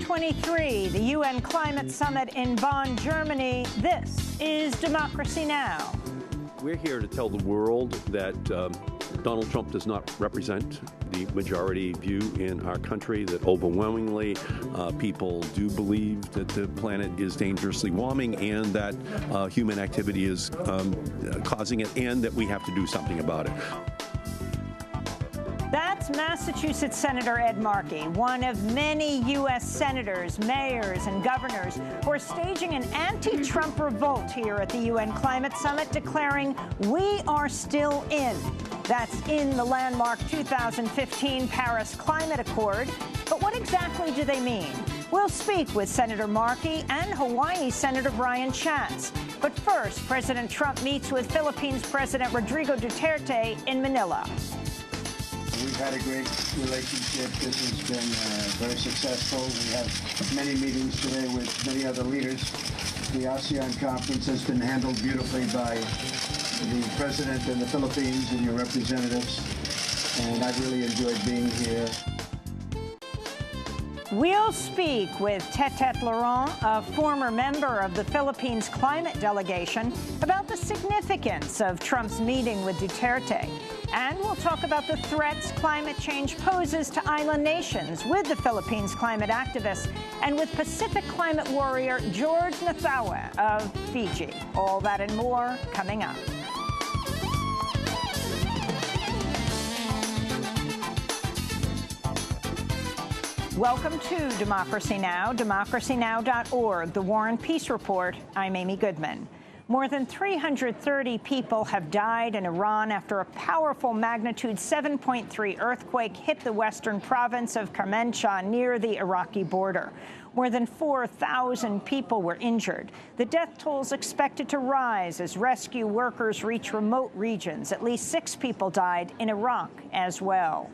2023, the UN Climate Summit in Bonn, Germany. This is Democracy Now! We're here to tell the world that Donald Trump does not represent the majority view in our country, that overwhelmingly people do believe that the planet is dangerously warming and that human activity is causing it, and that we have to do something about it. That's Massachusetts Senator Ed Markey, one of many U.S. senators, mayors, and governors who are staging an anti-Trump revolt here at the UN Climate Summit, declaring, "We are still in." That's in the landmark 2015 Paris Climate Accord. But what exactly do they mean? We'll speak with Senator Markey and Hawaii Senator Brian Schatz. But first, President Trump meets with Philippines President Rodrigo Duterte in Manila. We've had a great relationship. This has been very successful. We have many meetings today with many other leaders. The ASEAN conference has been handled beautifully by the President and the Philippines and your representatives, and I've really enjoyed being here. We'll speak with Tetet Laurent, a former member of the Philippines climate delegation, about the significance of Trump's meeting with Duterte. And we'll talk about the threats climate change poses to island nations with the Philippines climate activists and with Pacific climate warrior George Nathawe of Fiji. All that and more coming up. Welcome to Democracy Now!, democracynow.org, the War and Peace Report. I'm Amy Goodman. More than 330 people have died in Iran after a powerful magnitude 7.3 earthquake hit the western province of Kermanshah near the Iraqi border. More than 4,000 people were injured. The death toll is expected to rise as rescue workers reach remote regions. At least 6 people died in Iraq as well.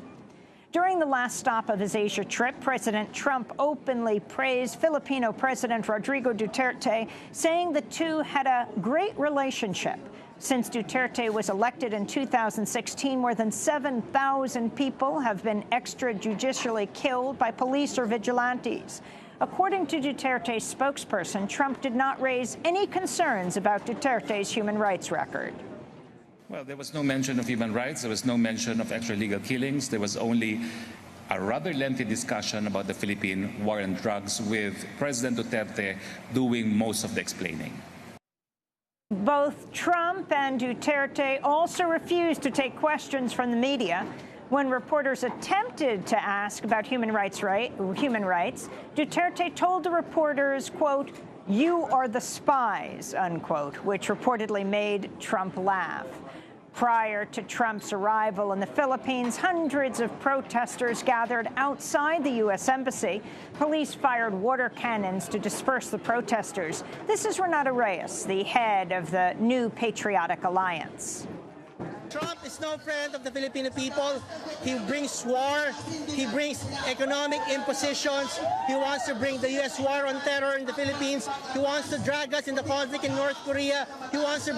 During the last stop of his Asia trip, President Trump openly praised Filipino President Rodrigo Duterte, saying the two had a great relationship. Since Duterte was elected in 2016, more than 7,000 people have been extrajudicially killed by police or vigilantes. According to Duterte's spokesperson, Trump did not raise any concerns about Duterte's human rights record. Well, there was no mention of human rights. There was no mention of extralegal killings. There was only a rather lengthy discussion about the Philippine war on drugs, with President Duterte doing most of the explaining. Both Trump and Duterte also refused to take questions from the media. When reporters attempted to ask about human rights, Duterte told the reporters, quote, "You are the spies," unquote, which reportedly made Trump laugh. Prior to Trump's arrival in the Philippines, hundreds of protesters gathered outside the U.S. Embassy. Police fired water cannons to disperse the protesters. This is Renata Reyes, the head of the New Patriotic Alliance. Trump is no friend of the Filipino people. He brings war. He brings economic impositions. He wants to bring the U.S. war on terror in the Philippines. He wants to drag us in the conflict in North Korea. He wants to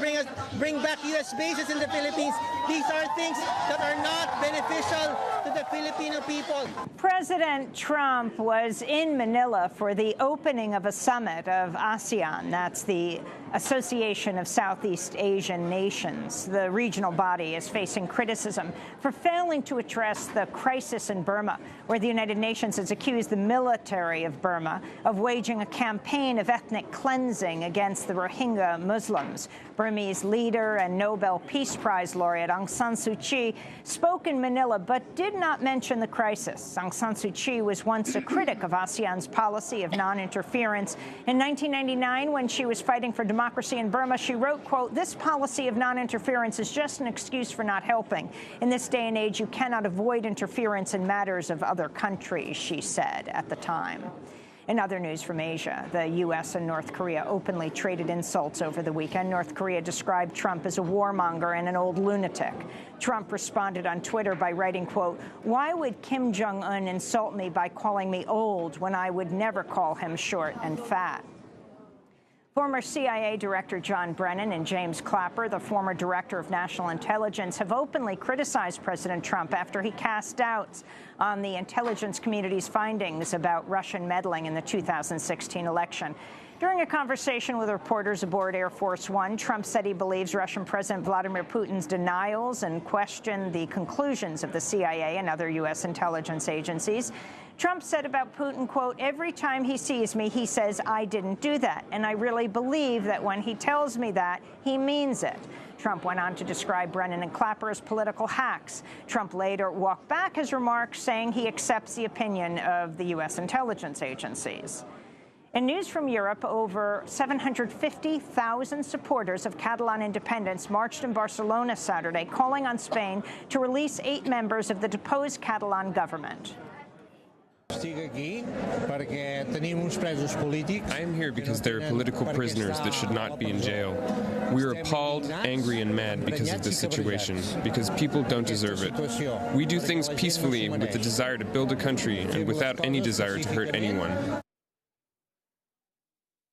bring back U.S. bases in the Philippines. These are things that are not beneficial to the Filipino people. President Trump was in Manila for the opening of a summit of ASEAN. That's the Association of Southeast Asian Nations. The regional body is facing criticism for failing to address the crisis in Burma, where the United Nations has accused the military of Burma of waging a campaign of ethnic cleansing against the Rohingya Muslims. Burmese leader and Nobel Peace Prize laureate Aung San Suu Kyi spoke in Manila but did not mention the crisis. Aung San Suu Kyi was once a critic of ASEAN's policy of non-interference. In 1999, when she was fighting for democracy in Burma, she wrote, quote, "This policy of non-interference is just an excuse for not helping. In this day and age, you cannot avoid interference in matters of other countries," she said at the time. In other news from Asia, the U.S. and North Korea openly traded insults over the weekend. North Korea described Trump as a warmonger and an old lunatic. Trump responded on Twitter by writing, quote, "Why would Kim Jong-un insult me by calling me old when I would never call him short and fat?" Former CIA Director John Brennan and James Clapper, the former Director of National Intelligence, have openly criticized President Trump after he cast doubts on the intelligence community's findings about Russian meddling in the 2016 election. During a conversation with reporters aboard Air Force One, Trump said he believes Russian President Vladimir Putin's denials and questioned the conclusions of the CIA and other U.S. intelligence agencies. Trump said about Putin, quote, "Every time he sees me, he says, I didn't do that. And I really believe that when he tells me that, he means it." Trump went on to describe Brennan and Clapper as political hacks. Trump later walked back his remarks, saying he accepts the opinion of the U.S. intelligence agencies. In news from Europe, over 750,000 supporters of Catalan independence marched in Barcelona Saturday, calling on Spain to release 8 members of the deposed Catalan government. I am here because there are political prisoners that should not be in jail. We are appalled, angry, and mad because of this situation, because people don't deserve it. We do things peacefully with the desire to build a country and without any desire to hurt anyone.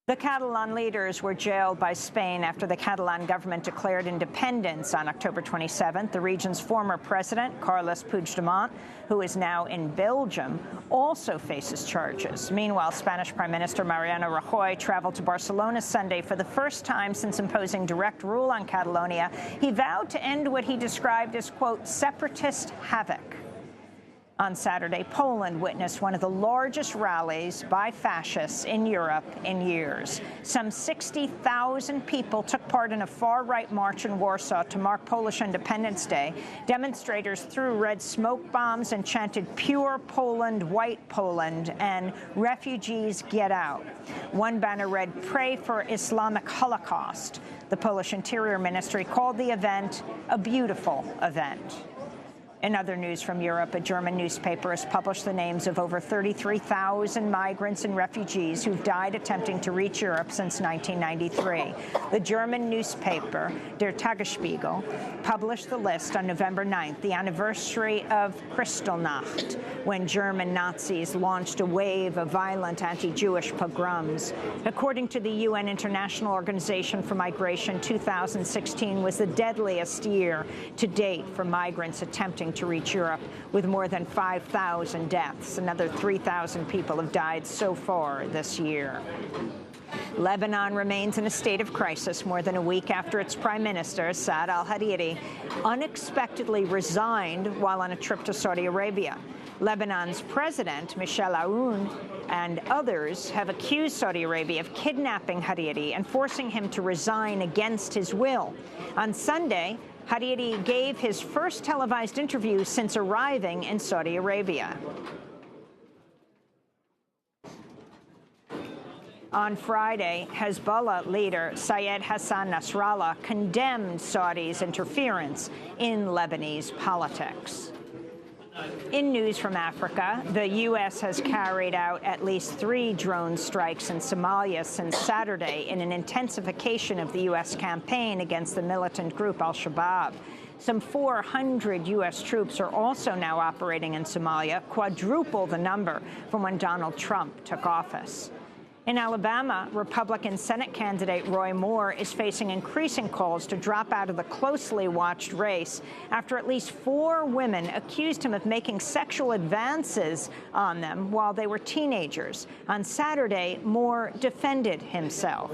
The Catalan leaders were jailed by Spain after the Catalan government declared independence on October 27th. The region's former president, Carles Puigdemont, who is now in Belgium, also faces charges. Meanwhile, Spanish Prime Minister Mariano Rajoy traveled to Barcelona Sunday for the first time since imposing direct rule on Catalonia. He vowed to end what he described as, quote, separatist havoc. On Saturday, Poland witnessed one of the largest rallies by fascists in Europe in years. Some 60,000 people took part in a far-right march in Warsaw to mark Polish Independence Day. Demonstrators threw red smoke bombs and chanted "Pure Poland, White Poland," and "Refugees, get out." One banner read, "Pray for Islamic Holocaust." The Polish Interior Ministry called the event a beautiful event. In other news from Europe, a German newspaper has published the names of over 33,000 migrants and refugees who've died attempting to reach Europe since 1993. The German newspaper, Der Tagesspiegel, published the list on November 9th, the anniversary of Kristallnacht, when German Nazis launched a wave of violent anti-Jewish pogroms. According to the UN International Organization for Migration, 2016 was the deadliest year to date for migrants attempting to reach Europe, with more than 5,000 deaths. Another 3,000 people have died so far this year. Lebanon remains in a state of crisis more than a week after its prime minister, Saad al-Hariri, unexpectedly resigned while on a trip to Saudi Arabia. Lebanon's president, Michel Aoun, and others have accused Saudi Arabia of kidnapping Hariri and forcing him to resign against his will. On Sunday, Hariri gave his first televised interview since arriving in Saudi Arabia. On Friday, Hezbollah leader Syed Hassan Nasrallah condemned Saudi's interference in Lebanese politics. In news from Africa, the U.S. has carried out at least 3 drone strikes in Somalia since Saturday in an intensification of the U.S. campaign against the militant group al-Shabaab. Some 400 U.S. troops are also now operating in Somalia, quadruple the number from when Donald Trump took office. In Alabama, Republican Senate candidate Roy Moore is facing increasing calls to drop out of the closely watched race after at least 4 women accused him of making sexual advances on them while they were teenagers. On Saturday, Moore defended himself.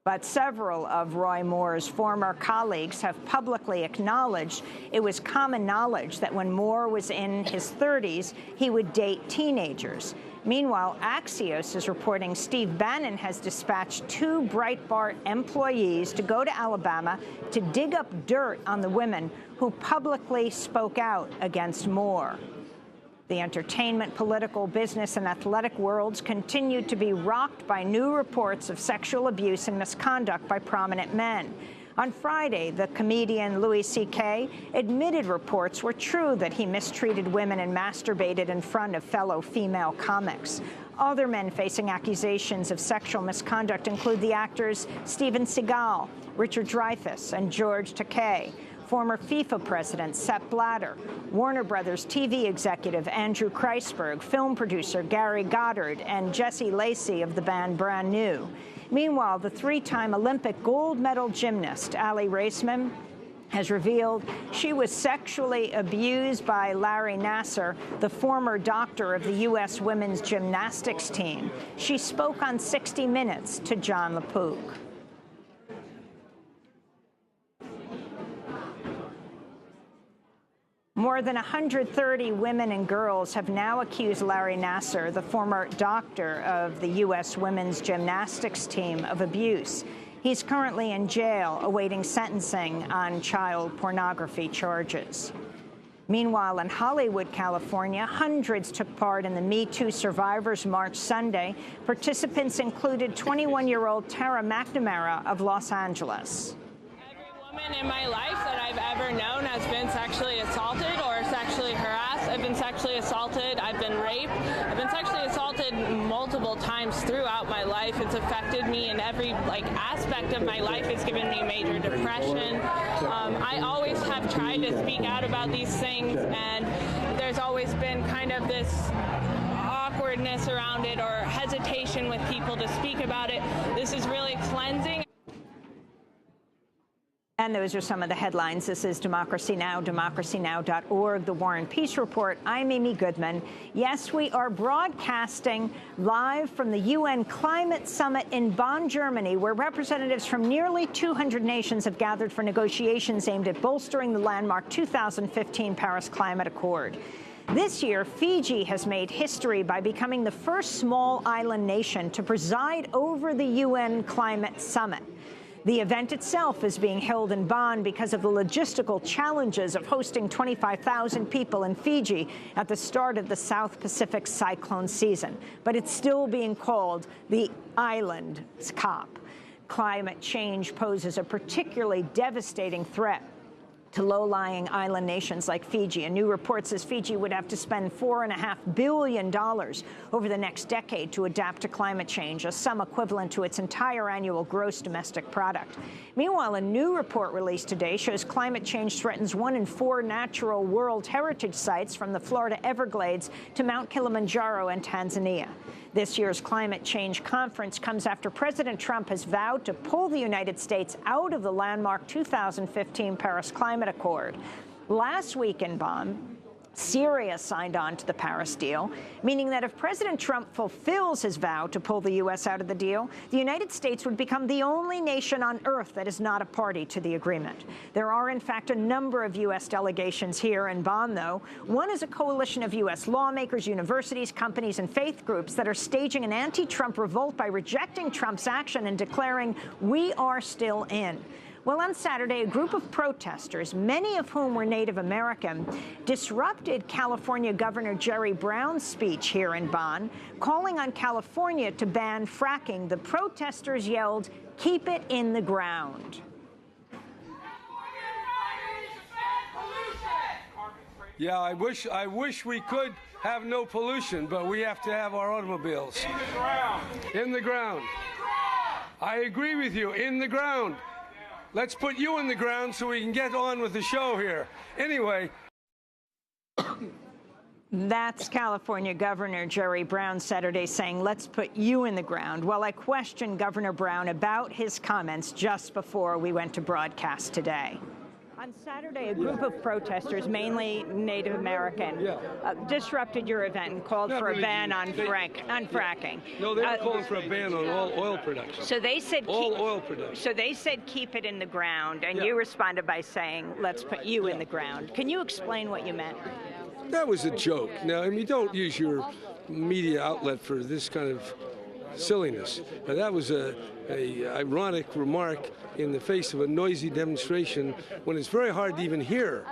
But several of Roy Moore's former colleagues have publicly acknowledged it was common knowledge that when Moore was in his 30s, he would date teenagers. Meanwhile, Axios is reporting Steve Bannon has dispatched 2 Breitbart employees to go to Alabama to dig up dirt on the women who publicly spoke out against Moore. The entertainment, political, business, and athletic worlds continue to be rocked by new reports of sexual abuse and misconduct by prominent men. On Friday, the comedian Louis C.K. admitted reports were true that he mistreated women and masturbated in front of fellow female comics. Other men facing accusations of sexual misconduct include the actors Steven Seagal, Richard Dreyfuss, and George Takei. former FIFA president Sepp Blatter, Warner Brothers TV executive Andrew Kreisberg, film producer Gary Goddard, and Jesse Lacey of the band Brand New. Meanwhile, the three-time Olympic gold medal gymnast Ali Raisman has revealed she was sexually abused by Larry Nassar, the former doctor of the U.S. women's gymnastics team. She spoke on 60 Minutes to John LaPook. More than 130 women and girls have now accused Larry Nassar, the former doctor of the U.S. women's gymnastics team, of abuse. He's currently in jail awaiting sentencing on child pornography charges. Meanwhile, in Hollywood, California, hundreds took part in the Me Too Survivors March Sunday. Participants included 21-year-old Tara McNamara of Los Angeles. Every woman in my life that I've ever known has been sexually assaulted or sexually harassed. I've been sexually assaulted. I've been raped. I've been sexually assaulted multiple times throughout my life. It's affected me in every aspect of my life. It's given me major depression. I always have tried to speak out about these things, and there's always been kind of this awkwardness around it or hesitation with people to speak about it. This is really cleansing. And those are some of the headlines. This is Democracy Now!, DemocracyNow.org, The War and Peace Report. I'm Amy Goodman. Yes, we are broadcasting live from the UN Climate Summit in Bonn, Germany, where representatives from nearly 200 nations have gathered for negotiations aimed at bolstering the landmark 2015 Paris Climate Accord. This year, Fiji has made history by becoming the first small island nation to preside over the UN Climate Summit. The event itself is being held in Bonn because of the logistical challenges of hosting 25,000 people in Fiji at the start of the South Pacific cyclone season. But it's still being called the Island COP. Climate change poses a particularly devastating threat to low-lying island nations like Fiji. A new report says Fiji would have to spend $4.5 billion over the next decade to adapt to climate change, a sum equivalent to its entire annual gross domestic product. Meanwhile, a new report released today shows climate change threatens 1 in 4 natural World Heritage sites, from the Florida Everglades to Mount Kilimanjaro and Tanzania. This year's climate change conference comes after President Trump has vowed to pull the United States out of the landmark 2015 Paris Climate Accord. Last week in Bonn, Syria signed on to the Paris deal, meaning that if President Trump fulfills his vow to pull the U.S. out of the deal, the United States would become the only nation on earth that is not a party to the agreement. There are, in fact, a number of U.S. delegations here in Bonn, though. One is a coalition of U.S. lawmakers, universities, companies, and faith groups that are staging an anti-Trump revolt by rejecting Trump's action and declaring, "We are still in." Well, on Saturday, a group of protesters, many of whom were Native American, disrupted California Governor Jerry Brown's speech here in Bonn, calling on California to ban fracking. The protesters yelled, "Keep it in the ground." Yeah, I wish we could have no pollution, but we have to have our automobiles. In the ground. In the ground. I agree with you, in the ground. Let's put you in the ground so we can get on with the show here. Anyway. That's California Governor Jerry Brown Saturday saying, let's put you in the ground. Well, I questioned Governor Brown about his comments just before we went to broadcast today. On Saturday, a group of protesters, mainly Native American, disrupted your event and called for a ban on fracking. No, they were calling for a ban on all oil production. So they said oil production. So they said keep it in the ground, and you responded by saying, let's put you in the ground. Can you explain what you meant? That was a joke. Now, I mean, don't use your media outlet for this kind of silliness. That was a ironic remark in the face of a noisy demonstration when it's very hard to even hear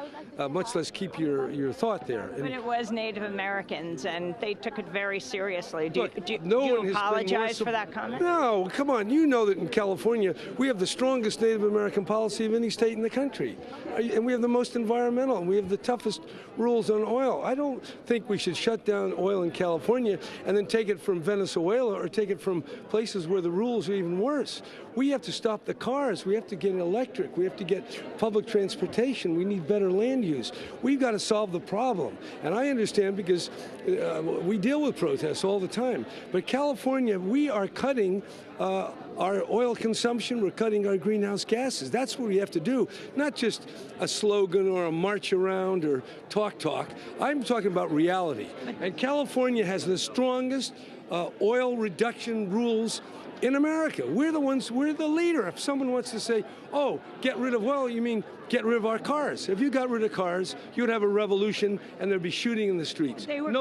much less keep your thought there. But it was Native Americans, and they took it very seriously. Do Look, you apologize for that comment? No, come on. You know that in California, we have the strongest Native American policy of any state in the country. And we have the most environmental, and we have the toughest rules on oil. I don't think we should shut down oil in California and then take it from Venezuela or take it from places where the rules are even worse. We have to stop the cars. We have to get electric. We have to get public transportation. We need better land use. We've got to solve the problem. And I understand because we deal with protests all the time. But California, we are cutting our oil consumption, we're cutting our greenhouse gases. That's what we have to do, not just a slogan or a march around or talk. I'm talking about reality. And California has the strongest oil reduction rules in America. We're the leader. If someone wants to say, oh, get rid of oil, you mean get rid of our cars. If you got rid of cars, you would have a revolution and there'd be shooting in the streets. They were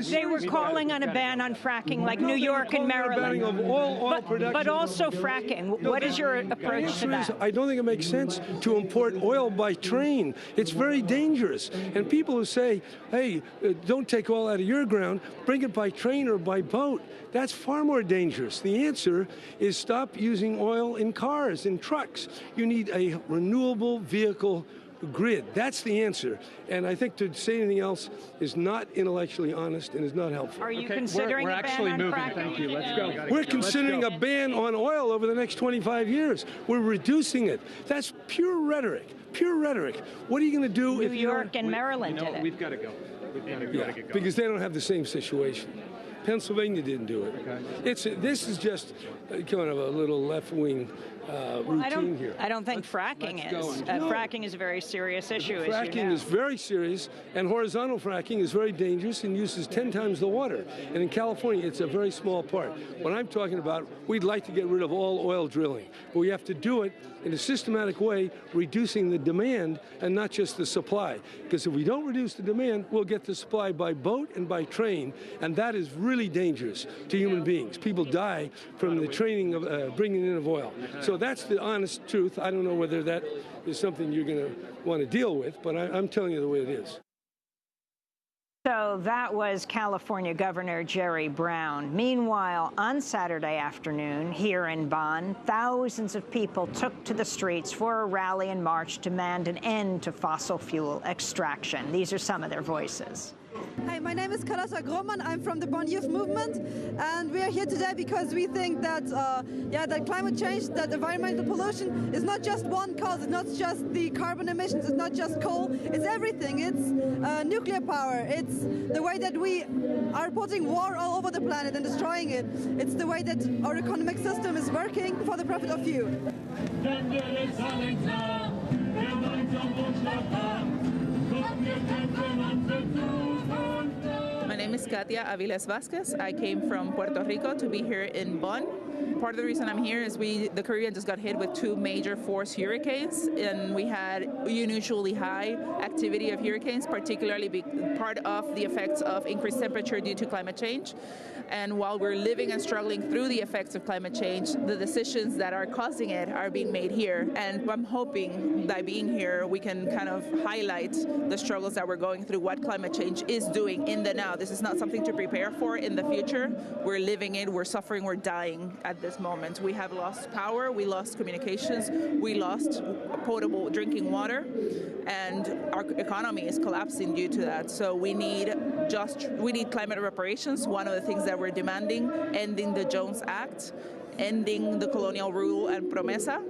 serious calling on a ban on fracking like New York and Maryland. Of oil production. But also fracking. What is your approach to that? I don't think it makes sense to import oil by train. It's very dangerous. And people who say, hey, don't take oil out of your ground, bring it by train or by boat, that's far more dangerous. The answer is stop using oil in cars, in trucks. You need a renewable vehicle grid. That's the answer. And I think to say anything else is not intellectually honest and is not helpful. Are you considering a ban on fracking? Thank you. Let's go. We're considering a ban on oil over the next 25 years. We're reducing it. That's pure rhetoric. Pure rhetoric. What are you going to do if New York and Maryland did it? We've got to go. We've got to go. Yeah, because they don't have the same situation. Pennsylvania didn't do it. Okay. This is just kind of a little left-wing routine here. I don't think fracking is. Fracking is a very serious issue. Fracking is very serious, and horizontal fracking is very dangerous and uses 10 times the water. And in California, it's a very small part. What I'm talking about, we'd like to get rid of all oil drilling, but we have to do it in a systematic way, reducing the demand and not just the supply. Because if we don't reduce the demand, we'll get the supply by boat and by train, and that is really dangerous to human beings. People die from the training of bringing in of oil. So that's the honest truth. I don't know whether that is something you're going to want to deal with, but I'm telling you the way it is. So that was California Governor Jerry Brown. Meanwhile, on Saturday afternoon here in Bonn, thousands of people took to the streets for a rally and march to demand an end to fossil fuel extraction. These are some of their voices. Hi, my name is Carlotta Grohmann. I'm from the Bonn Youth Movement, and we are here today because we think that, that climate change, that environmental pollution is not just one cause. It's not just the carbon emissions. It's not just coal. It's everything. It's nuclear power. It's the way that we are putting war all over the planet and destroying it. It's the way that our economic system is working for the profit of few. My name is Katia Aviles Vasquez. I came from Puerto Rico to be here in Bonn. Part of the reason I'm here is the Caribbean just got hit with 2 major force hurricanes, and we had unusually high activity of hurricanes, particularly part of the effects of increased temperature due to climate change. And while we're living and struggling through the effects of climate change, the decisions that are causing it are being made here. And I'm hoping by being here, we can kind of highlight the struggles that we're going through, what climate change is doing in the now. This is not something to prepare for in the future. We're living it, we're suffering, we're dying at this moment. We have lost power, we lost communications, we lost potable drinking water, and our economy is collapsing due to that. So we need climate reparations. One of the things that we're demanding, ending the Jones Act, ending the colonial rule and promesa.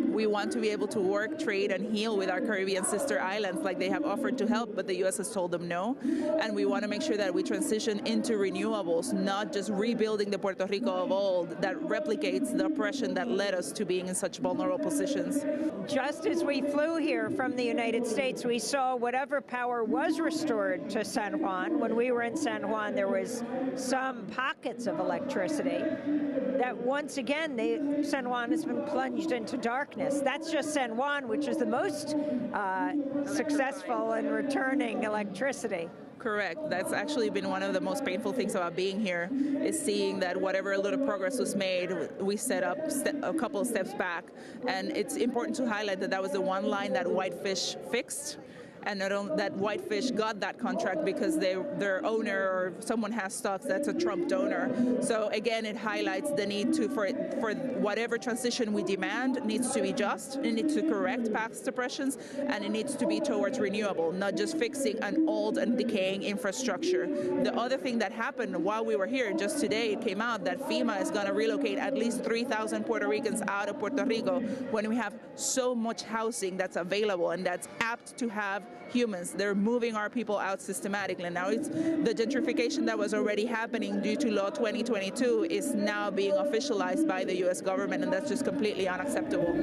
We want to be able to work, trade, and heal with our Caribbean sister islands like they have offered to help, but the U.S. has told them no. And we want to make sure that we transition into renewables, not just rebuilding the Puerto Rico of old that replicates the oppression that led us to being in such vulnerable positions. Just as we flew here from the United States, we saw whatever power was restored to San Juan. When we were in San Juan, there was some pockets of electricity that once again, San Juan has been plunged into darkness. That's just San Juan, which is the most successful in returning electricity. Correct. That's actually been one of the most painful things about being here, is seeing that whatever little progress was made, we set up a couple of steps back. And it's important to highlight that that was the one line that Whitefish fixed. and not only that Whitefish got that contract because their owner or someone has stocks that's a Trump donor. So again, it highlights the need for whatever transition we demand needs to be just, it needs to correct past oppressions, and it needs to be towards renewable, not just fixing an old and decaying infrastructure. The other thing that happened while we were here, just today, it came out that FEMA is going to relocate at least 3,000 Puerto Ricans out of Puerto Rico when we have so much housing that's available and that's apt to have humans. They're moving our people out systematically. Now it's the gentrification that was already happening due to Law 2022 is now being officialized by the U.S. government, and that's just completely unacceptable.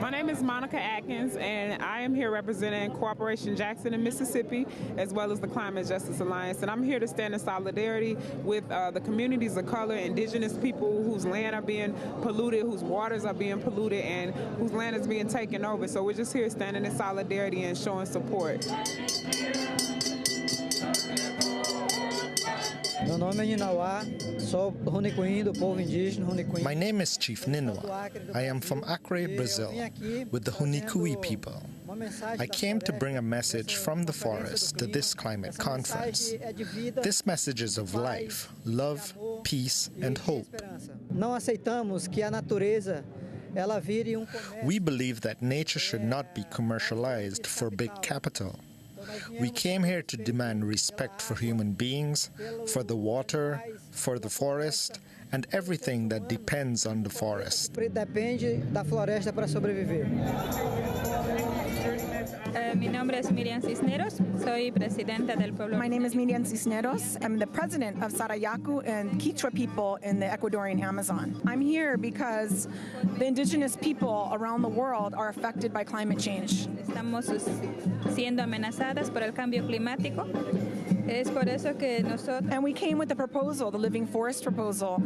My name is Monica Atkins, and I am here representing Cooperation Jackson in Mississippi, as well as the Climate Justice Alliance. And I'm here to stand in solidarity with the communities of color, indigenous people whose land are being polluted, whose waters are being polluted, and whose land is being taken over. So we're just here standing in solidarity and showing support. My name is Chief Ninwa. I am from Acre, Brazil, with the Hunikui people. I came to bring a message from the forest to this climate conference. This message is of life, love, peace, and hope. We believe that nature should not be commercialized for big capital. We came here to demand respect for human beings, for the water, for the forest, and everything that depends on the forest. My name is Miriam Cisneros. I'm the president of Sarayaku and Quechua people in the Ecuadorian Amazon. I'm here because the indigenous people around the world are affected by climate change. Estamos siendo amenazadas por el cambio climático. Es por eso que nosotros... And we came with the proposal, the Living Forest proposal,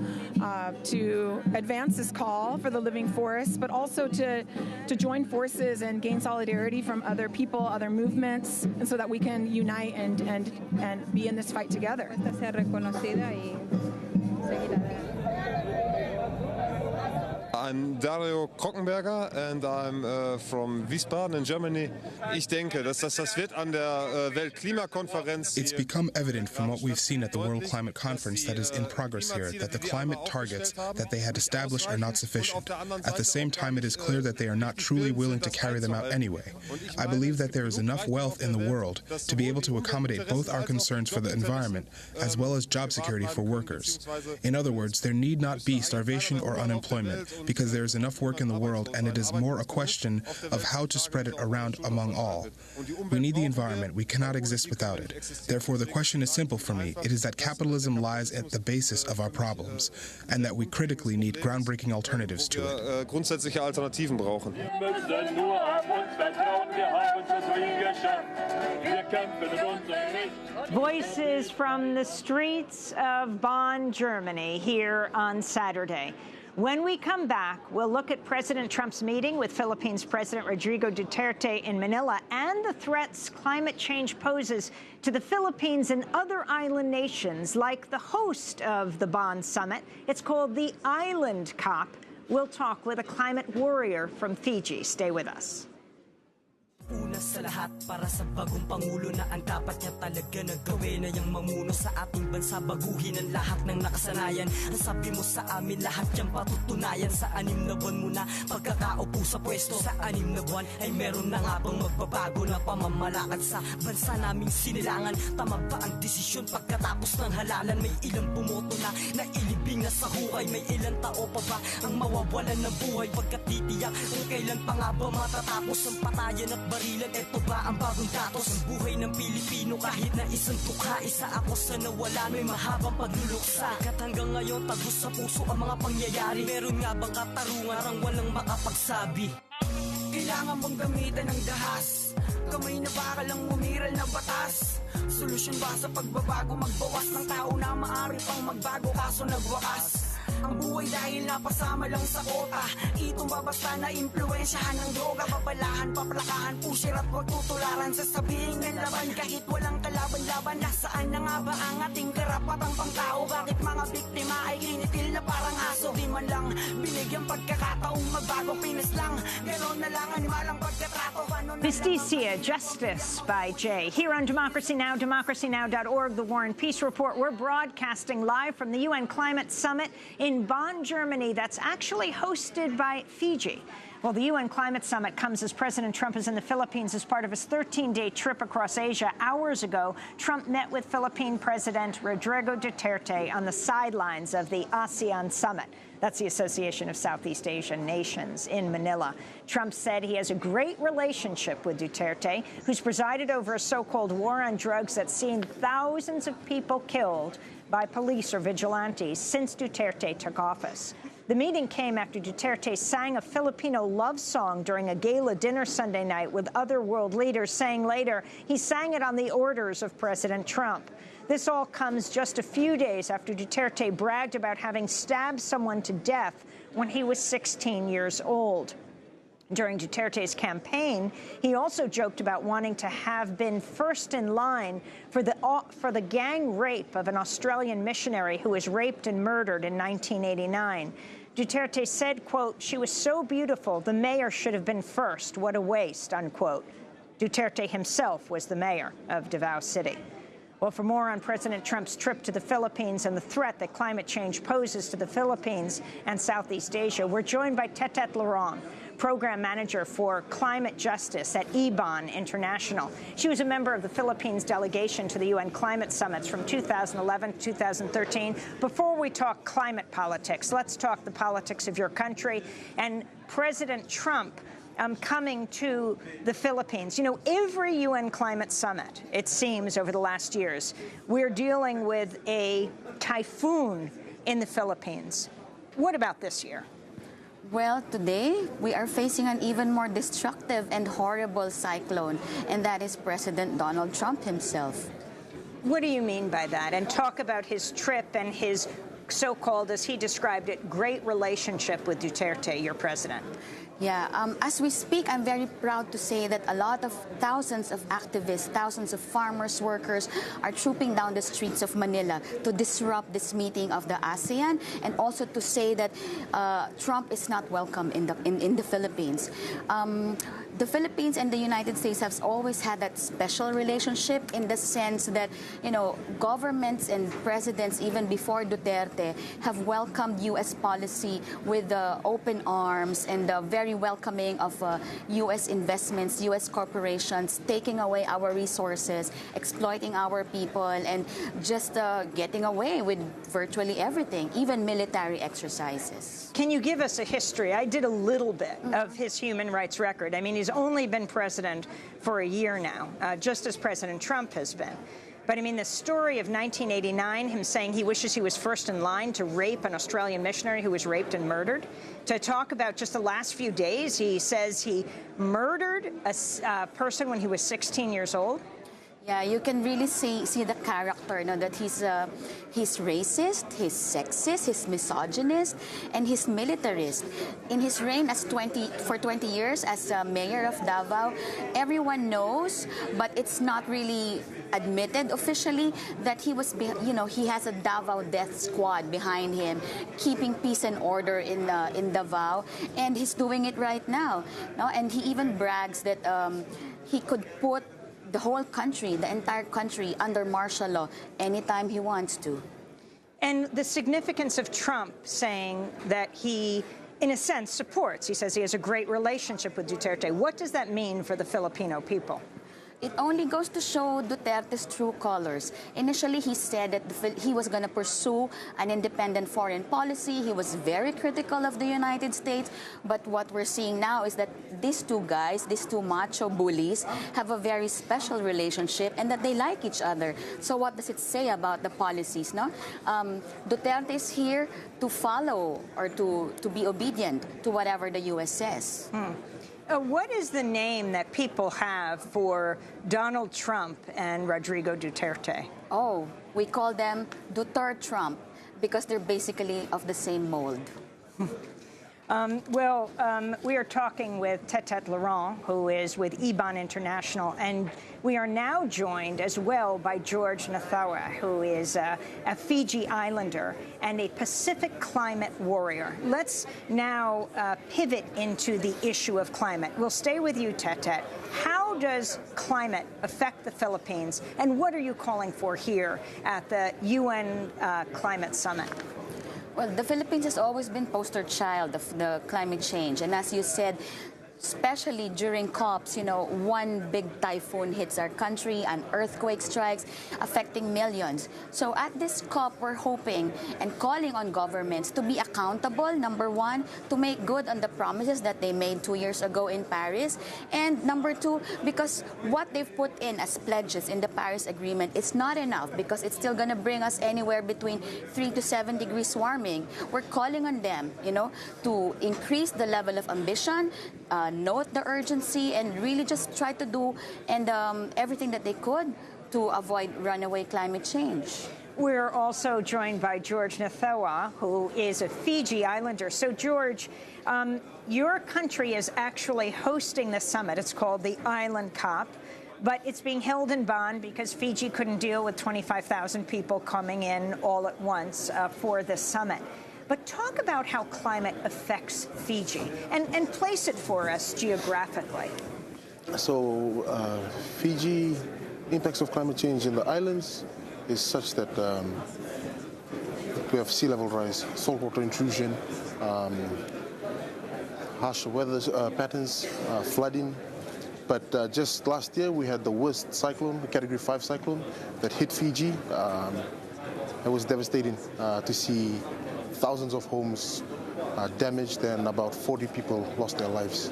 to advance this call for the living forest, but also to join forces and gain solidarity from other people, other movements, and so that we can unite and be in this fight together. I'm Dario Krockenberger and I'm from Wiesbaden in Germany. Ich denke, dass das wird an der Weltklimakonferenz. It's become evident from what we've seen at the World Climate Conference that is in progress here that the climate targets that they had established are not sufficient. At the same time, it is clear that they are not truly willing to carry them out anyway. I believe that there is enough wealth in the world to be able to accommodate both our concerns for the environment as well as job security for workers. In other words, there need not be starvation or unemployment, because there is enough work in the world, and it is more a question of how to spread it around among all. We need the environment. We cannot exist without it. Therefore, the question is simple for me. It is that capitalism lies at the basis of our problems, and that we critically need groundbreaking alternatives to it. Grundsätzliche Alternativen brauchen. Voices from the streets of Bonn, Germany, here on Saturday. When we come back, we'll look at President Trump's meeting with Philippines President Rodrigo Duterte in Manila and the threats climate change poses to the Philippines and other island nations like the host of the Bonn summit. It's called the Island COP. We'll talk with a climate warrior from Fiji. Stay with us. Una sa lahat para sa bagong pangulo na ang dapat niya talaga na gawin ay ang mamuno sa ating bansa, baguhin ang lahat ng nakasanayan. Ang sabi mo sa amin lahat yan patutunayan sa 6 na buwan mo na pagkakaupo sa pwesto. Sa 6 na buwan ay meron na nga bang magbabago na pamamalakad sa bansa naming sinilangan. Tama ba ang desisyon pagkatapos ng halalan? May ilang bumoto na nailibing na sa hukay. May ilang tao pa ba ang mawawalan ng buhay pagkatitiyak kung kailan pa nga ba matatapos ang patayan at barilan? Ito ba ang bagong datos ng buhay ng Pilipino? Kahit na isang tukha, isa ako sa nawalan. May mahabang pagluluksa kat hanggang ngayon tagos sa puso ang mga pangyayari. Meron nga bang katarungan parang walang makapagsabi? Kailangan bang gamitan ng dahas? Kamay na bakal ang umiral na batas? Solusyon ba sa pagbabago? Magbawas ng tao na maaari pang magbago kaso nagwakas? Ang buhay dahil napasama lang sa kota. Itumba basta na impluensyahan ng droga. Babalahan, paplakahan, pusher at wag tutularan. Sasabihin ng laban kahit walang kalaban-laban. Nasaan na nga ba ang ating karapatang pangtao? Bakit mga biktima ay ginitil na parang aso? Di man lang binigyang pagkakataong magbago. Pinas lang, gano'n na lang animalang pagkatrato. Justicia, Justice by Jay. Here on Democracy Now!, DemocracyNow.org, The War and Peace Report. We're broadcasting live from the UN Climate Summit in Bonn, Germany. That's actually hosted by Fiji. Well, the UN Climate Summit comes as President Trump is in the Philippines as part of his 13-day trip across Asia. Hours ago, Trump met with Philippine President Rodrigo Duterte on the sidelines of the ASEAN Summit. That's the Association of Southeast Asian Nations in Manila. Trump said he has a great relationship with Duterte, who's presided over a so-called war on drugs that's seen thousands of people killed by police or vigilantes since Duterte took office. The meeting came after Duterte sang a Filipino love song during a gala dinner Sunday night with other world leaders, saying later he sang it on the orders of President Trump. This all comes just a few days after Duterte bragged about having stabbed someone to death when he was 16 years old. During Duterte's campaign, he also joked about wanting to have been first in line for the gang rape of an Australian missionary who was raped and murdered in 1989. Duterte said, quote, "She was so beautiful, the mayor should have been first. What a waste," unquote. Duterte himself was the mayor of Davao City. Well, for more on President Trump's trip to the Philippines and the threat that climate change poses to the Philippines and Southeast Asia, we're joined by Tetet Laurent, Program Manager for Climate Justice at EBON International. She was a member of the Philippines delegation to the UN Climate Summits from 2011 to 2013. Before we talk climate politics, let's talk the politics of your country and President Trump coming to the Philippines. You know, every UN climate summit, it seems, over the last years, we're dealing with a typhoon in the Philippines. What about this year? Well, today we are facing an even more destructive and horrible cyclone, and that is President Donald Trump himself. What do you mean by that? And talk about his trip and his so-called, as he described it, great relationship with Duterte, your president. Yeah, as we speak, I'm very proud to say that a lot of thousands of activists, thousands of farmers, workers are trooping down the streets of Manila to disrupt this meeting of the ASEAN and also to say that Trump is not welcome in the Philippines. The Philippines and the United States have always had that special relationship in the sense that, you know, governments and presidents, even before Duterte, have welcomed U.S. policy with open arms and very welcoming of U.S. investments, U.S. corporations, taking away our resources, exploiting our people, and just getting away with virtually everything, even military exercises. Can you give us a history? I did a little bit of his human rights record. I mean, he's only been president for a year now, just as President Trump has been. But, I mean, the story of 1989, him saying he wishes he was first in line to rape an Australian missionary who was raped and murdered. To talk about just the last few days, he says he murdered a person when he was 16 years old. Yeah, you can really see the character, you know, that he's racist, he's sexist, he's misogynist, and he's militarist. In his reign for 20 years as mayor of Davao, everyone knows, but it's not really admitted officially that he was, you know, he has a Davao death squad behind him, keeping peace and order in Davao, and he's doing it right now. No, and he even brags that he could put the whole country, the entire country, under martial law anytime he wants to. And the significance of Trump saying that he, in a sense, supports, he says he has a great relationship with Duterte. What does that mean for the Filipino people? It only goes to show Duterte's true colors. Initially, he said that he was going to pursue an independent foreign policy. He was very critical of the United States. But what we're seeing now is that these two guys, these two macho bullies, have a very special relationship and that they like each other. So what does it say about the policies, no? Duterte is here to follow or to be obedient to whatever the U.S. says. What is the name that people have for Donald Trump and Rodrigo Duterte? Oh, we call them Duterte Trump. because they're basically of the same mold. We are talking with Tetet Laurent, who is with IBAN International, and we are now joined as well by George Nathawa, who is a Fiji Islander and a Pacific climate warrior. Let's now pivot into the issue of climate. We'll stay with you, Tetet. How does climate affect the Philippines, and what are you calling for here at the UN Climate Summit? Well, the Philippines has always been poster child of the climate change. And as you said, especially during COPs, you know, one big typhoon hits our country, an earthquake strikes, affecting millions. So at this COP, we're hoping and calling on governments to be accountable, number one, to make good on the promises that they made 2 years ago in Paris. And number two, because what they've put in as pledges in the Paris Agreement is not enough, because it's still going to bring us anywhere between 3 to 7 degrees warming. We're calling on them, you know, to increase the level of ambition, note the urgency, and really just try to do everything that they could to avoid runaway climate change. We're also joined by George Nathawa, who is a Fiji Islander. So, George, your country is actually hosting the summit. It's called the Island COP, but it's being held in Bonn because Fiji couldn't deal with 25,000 people coming in all at once for this summit. But talk about how climate affects Fiji and place it for us geographically. So Fiji, impacts of climate change in the islands is such that we have sea level rise, saltwater intrusion, harsh weather patterns, flooding. But just last year we had the worst cyclone, the Category 5 cyclone that hit Fiji. It was devastating to see thousands of homes damaged and about 40 people lost their lives.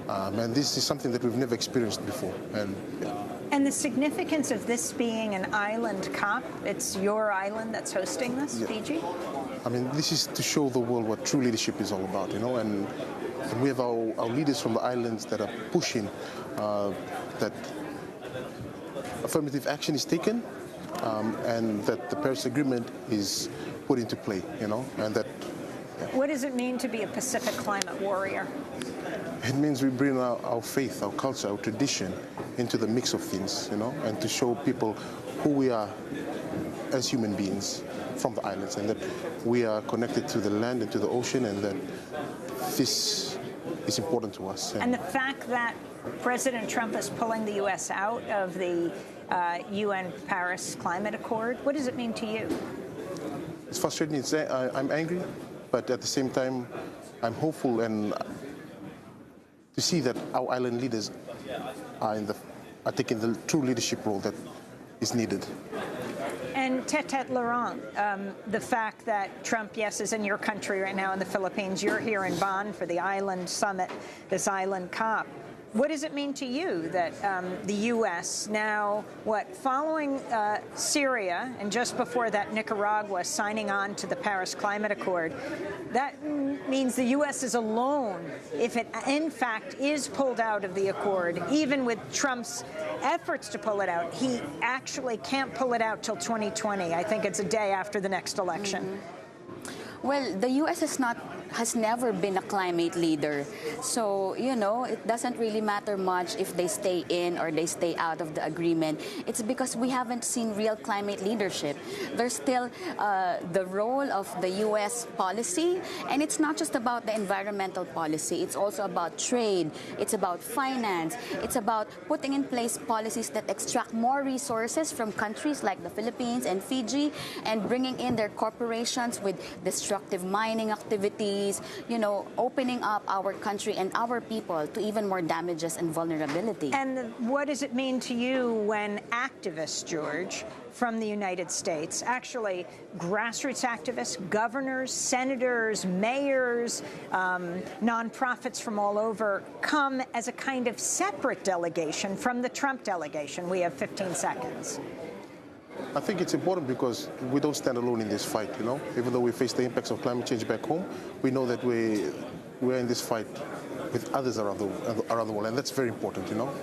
And this is something that we've never experienced before. And the significance of this being an island COP, it's your island that's hosting this, Fiji? I mean, this is to show the world what true leadership is all about, you know, and we have our leaders from the islands that are pushing that affirmative action is taken and that the Paris Agreement is put into play, you know, and that... What does it mean to be a Pacific climate warrior? It means we bring our faith, our culture, our tradition into the mix of things, you know, and to show people who we are as human beings from the islands, and that we are connected to the land and to the ocean, and that this is important to us. And the fact that President Trump is pulling the U.S. out of the UN Paris Climate Accord, what does it mean to you? It's frustrating. I'm angry, but at the same time, I'm hopeful and to see that our island leaders are taking the true leadership role that is needed. And Tetet Laurent, the fact that Trump, yes, is in your country right now in the Philippines, you're here in Bonn for the Island Summit, this Island COP. What does it mean to you that the U.S. now, following Syria and just before that Nicaragua signing on to the Paris Climate Accord, that means the U.S. is alone if it in fact is pulled out of the accord, even with Trump's efforts to pull it out. He actually can't pull it out till 2020. I think it's a day after the next election. Mm-hmm. Well, the U.S. has never been a climate leader. So, you know, it doesn't really matter much if they stay in or they stay out of the agreement. It's because we haven't seen real climate leadership. There's still the role of the U.S. policy, and it's not just about the environmental policy. It's also about trade. It's about finance. It's about putting in place policies that extract more resources from countries like the Philippines and Fiji and bringing in their corporations with destructive mining activities, you know, opening up our country and our people to even more damages and vulnerability. And what does it mean to you when activists, George, from the United States, actually grassroots activists, governors, senators, mayors, nonprofits from all over, come as a kind of separate delegation from the Trump delegation? We have 15 seconds. I think it's important because we don't stand alone in this fight, you know. Even though we face the impacts of climate change back home, we know that we're in this fight with others around the world, and that's very important, you know.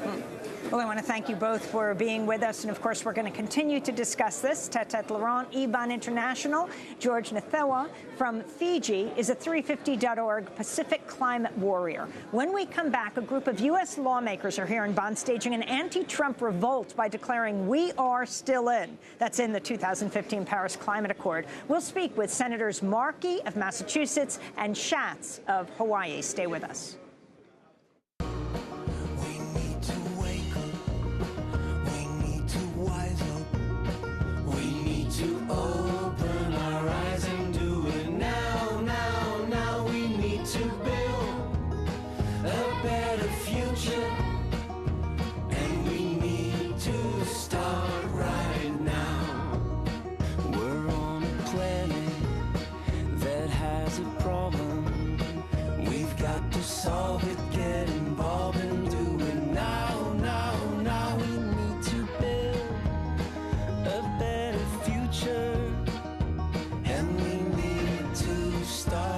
Well, I want to thank you both for being with us. And, of course, we're going to continue to discuss this. Tetet Laurent, Iban International. George Nathewa from Fiji is a 350.org Pacific climate warrior. When we come back, a group of U.S. lawmakers are here in Bonn staging an anti-Trump revolt by declaring we are still in. That's in the 2015 Paris Climate Accord. We'll speak with Senators Markey of Massachusetts and Schatz of Hawaii. Stay with us. Open our eyes and do it now, now we need to build a better future, and we need to start right now. We're on a planet that has a problem. We've got to solve it, get involved and do it now, now we need to build a better future.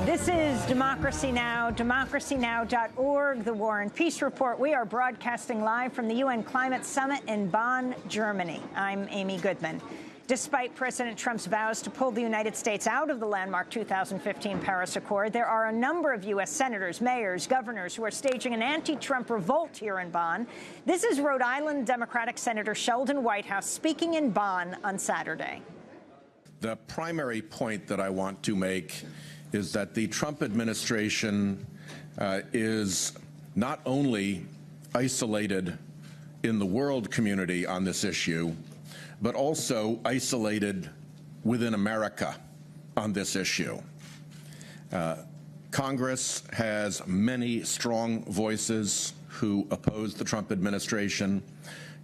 This is Democracy Now!, DemocracyNow.org, the War and Peace Report. We are broadcasting live from the UN Climate Summit in Bonn, Germany. I'm Amy Goodman. Despite President Trump's vows to pull the United States out of the landmark 2015 Paris Accord, there are a number of U.S. senators, mayors, governors who are staging an anti-Trump revolt here in Bonn. This is Rhode Island Democratic Senator Sheldon Whitehouse speaking in Bonn on Saturday. The primary point that I want to make is that the Trump administration is not only isolated in the world community on this issue, but also isolated within America on this issue. Congress has many strong voices who oppose the Trump administration.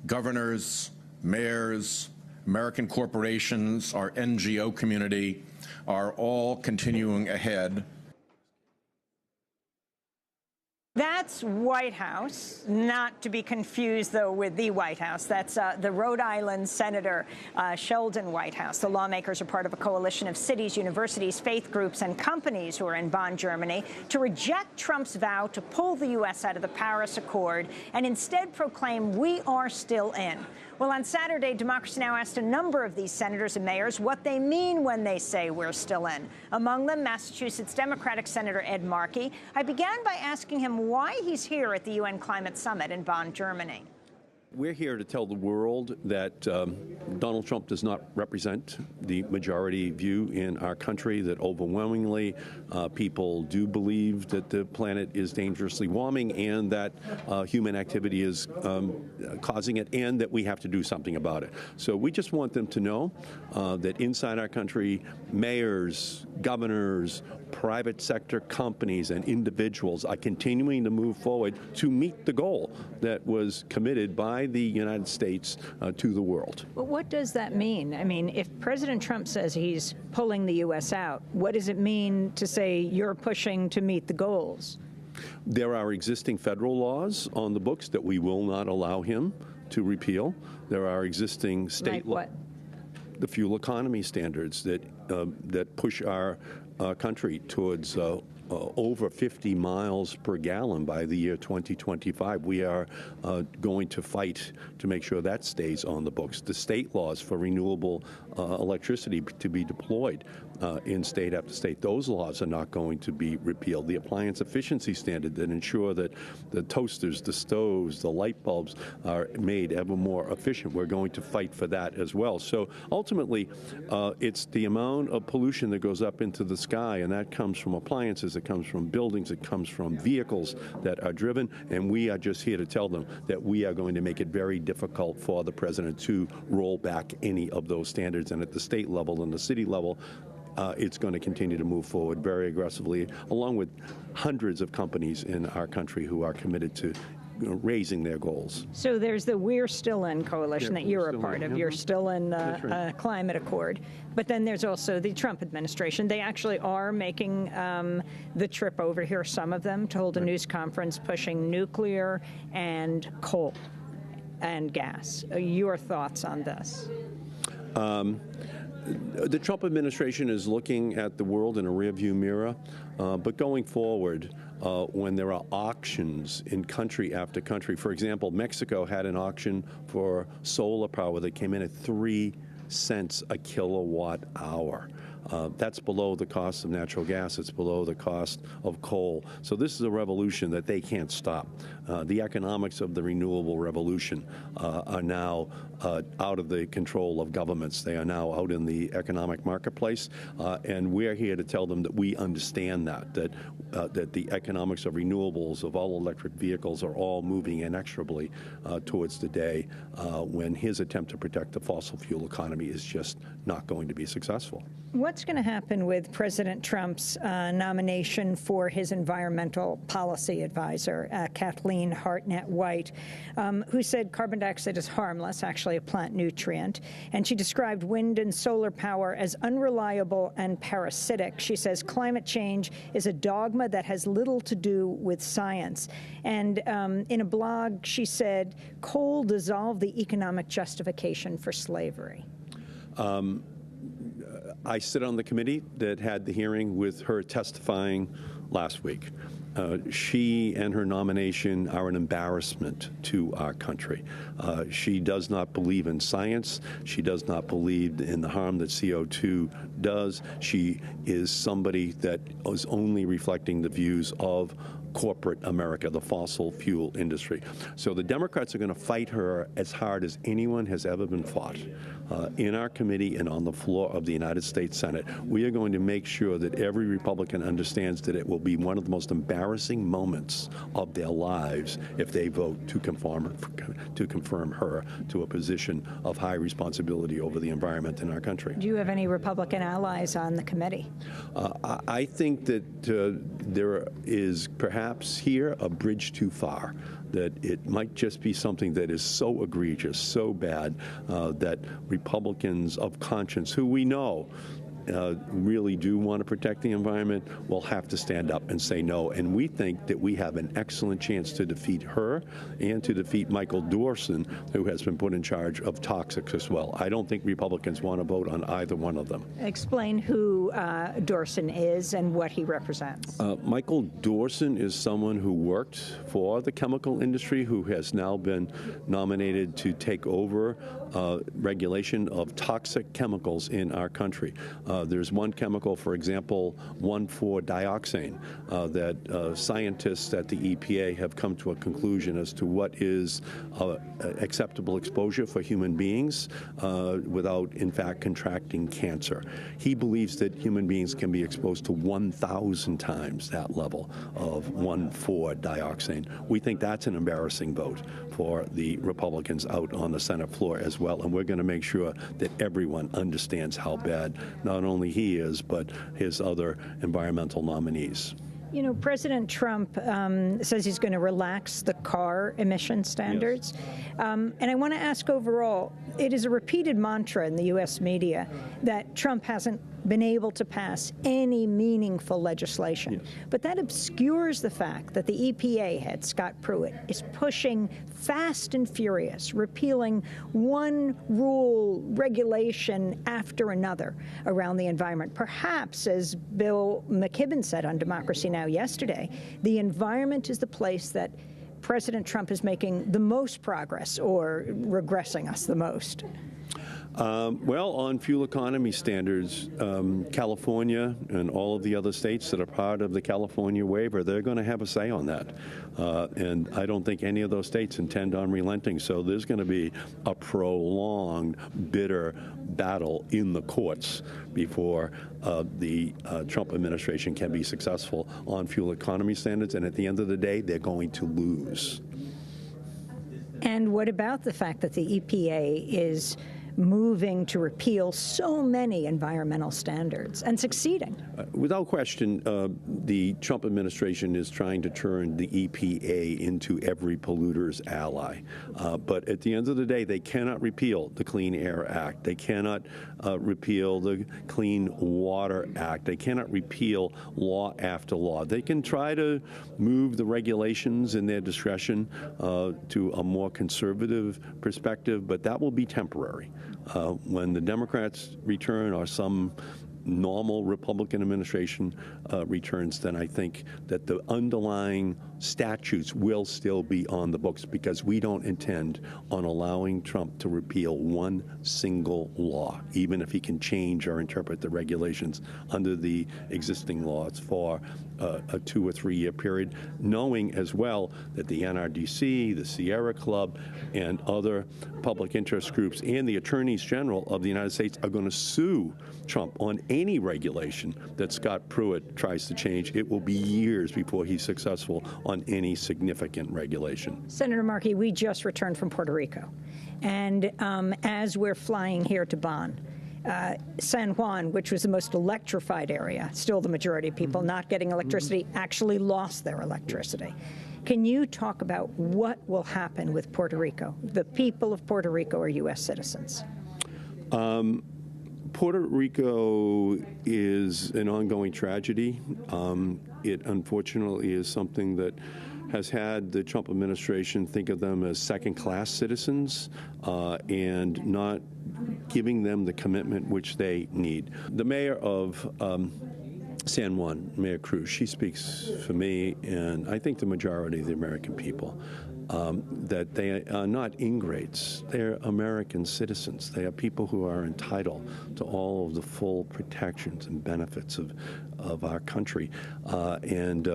Governors, mayors, American corporations, our NGO community are all continuing ahead. That's Whitehouse, not to be confused, though, with the White House. That's the Rhode Island Senator Sheldon Whitehouse. The lawmakers are part of a coalition of cities, universities, faith groups, and companies who are in Bonn, Germany, to reject Trump's vow to pull the U.S. out of the Paris Accord and instead proclaim we are still in. Well, on Saturday, Democracy Now! Asked a number of these senators and mayors what they mean when they say we're still in. Among them, Massachusetts Democratic Senator Ed Markey. I began by asking him why he's here at the UN Climate Summit in Bonn, Germany. We're here to tell the world that Donald Trump does not represent the majority view in our country, that overwhelmingly people do believe that the planet is dangerously warming and that human activity is causing it, and that we have to do something about it. So we just want them to know that inside our country, mayors, governors, private sector companies and individuals are continuing to move forward to meet the goal that was committed by the United States to the world. Well, what does that mean? I mean, if President Trump says he's pulling the U.S. out, what does it mean to say you're pushing to meet the goals? There are existing federal laws on the books that we will not allow him to repeal. There are existing state laws. The fuel economy standards that push our country towards over 50 miles per gallon by the year 2025. We are going to fight to make sure that stays on the books. The state laws for renewable electricity to be deployed in state after state, those laws are not going to be repealed. The appliance efficiency standard that ensure that the toasters, the stoves, the light bulbs are made ever more efficient, we're going to fight for that as well. So ultimately, it's the amount of pollution that goes up into the sky, and that comes from appliances, it comes from buildings, it comes from vehicles that are driven, and we are just here to tell them that we are going to make it very difficult for the president to roll back any of those standards. And at the state level and the city level, it's going to continue to move forward very aggressively, along with hundreds of companies in our country who are committed to raising their goals. So there's the We're Still In coalition that you're a part of. You're still in right. Climate Accord. But then there's also the Trump administration. They actually are making the trip over here, some of them, to hold a news conference pushing nuclear and coal and gas. Your thoughts on this? The Trump administration is looking at the world in a rearview mirror, but going forward, when there are auctions in country after country, for example, Mexico had an auction for solar power that came in at 3 cents a kilowatt hour. That's below the cost of natural gas. It's below the cost of coal. So this is a revolution that they can't stop. The economics of the renewable revolution are now out of the control of governments. They are now out in the economic marketplace, and we're here to tell them that we understand that the economics of renewables, of all electric vehicles, are all moving inexorably towards the day when his attempt to protect the fossil fuel economy is just not going to be successful. What's going to happen with President Trump's nomination for his environmental policy advisor, Kathleen Hartnett-White, who said carbon dioxide is harmless, actually a plant nutrient, and she described wind and solar power as unreliable and parasitic. She says climate change is a dogma that has little to do with science. And in a blog, she said coal dissolved the economic justification for slavery. I sit on the committee that had the hearing with her testifying last week. She and her nomination are an embarrassment to our country. She does not believe in science. She does not believe in the harm that CO2 does. She is somebody that is only reflecting the views of corporate America, the fossil fuel industry. So the Democrats are going to fight her as hard as anyone has ever been fought. In our committee and on the floor of the United States Senate, we are going to make sure that every Republican understands that it will be one of the most embarrassing moments of their lives if they vote to confirm her to a position of high responsibility over the environment in our country. Do you have any Republican allies on the committee? I think that there is perhaps here a bridge too far, that it might just be something that is so egregious, so bad, that Republicans of conscience, who we know really do want to protect the environment, will have to stand up and say no. And we think that we have an excellent chance to defeat her and to defeat Michael Dorson, who has been put in charge of toxics as well. I don't think Republicans want to vote on either one of them. Explain who Dorson is and what he represents. Michael Dorson is someone who worked for the chemical industry, who has now been nominated to take over regulation of toxic chemicals in our country. There's one chemical, for example, 1,4-dioxane, that scientists at the EPA have come to a conclusion as to what is acceptable exposure for human beings without, in fact, contracting cancer. He believes that human beings can be exposed to 1,000 times that level of 1,4-dioxane. We think that's an embarrassing vote for the Republicans out on the Senate floor as well, and we're going to make sure that everyone understands how bad not only he is, but his other environmental nominees. You know, President Trump says he's going to relax the car emission standards. Yes. And I want to ask overall, it is a repeated mantra in the U.S. media that Trump hasn't been able to pass any meaningful legislation. Yes. But that obscures the fact that the EPA head, Scott Pruitt, is pushing fast and furious, repealing one rule, regulation after another around the environment. Perhaps, as Bill McKibben said on Democracy Now! Yesterday, the environment is the place that President Trump is making the most progress or regressing us the most. Well, on fuel economy standards, California and all of the other states that are part of the California waiver, they're going to have a say on that. And I don't think any of those states intend on relenting. So there's going to be a prolonged, bitter battle in the courts before the Trump administration can be successful on fuel economy standards. And at the end of the day, they're going to lose. And what about the fact that the EPA is moving to repeal so many environmental standards and succeeding? Without question, the Trump administration is trying to turn the EPA into every polluter's ally. But at the end of the day, they cannot repeal the Clean Air Act. They cannot repeal the Clean Water Act. They cannot repeal law after law. They can try to move the regulations in their discretion to a more conservative perspective, but that will be temporary. When the Democrats return or some normal Republican administration returns, then I think that the underlying statutes will still be on the books, because we don't intend on allowing Trump to repeal one single law, even if he can change or interpret the regulations under the existing laws for a 2 or 3 year period, knowing as well that the NRDC, the Sierra Club, and other public interest groups and the attorneys general of the United States are going to sue Trump on any regulation that Scott Pruitt tries to change. It will be years before he's successful on any significant regulation. Senator Markey, we just returned from Puerto Rico, and as we're flying here to Bonn, San Juan, which was the most electrified area, still the majority of people not getting electricity, actually lost their electricity. Can you talk about what will happen with Puerto Rico? The people of Puerto Rico are U.S. citizens. Puerto Rico is an ongoing tragedy. It unfortunately is something that has had the Trump administration think of them as second-class citizens and not giving them the commitment which they need. The mayor of San Juan, Mayor Cruz, she speaks for me and I think the majority of the American people, that they are not ingrates. They're American citizens. They are people who are entitled to all of the full protections and benefits of our country. And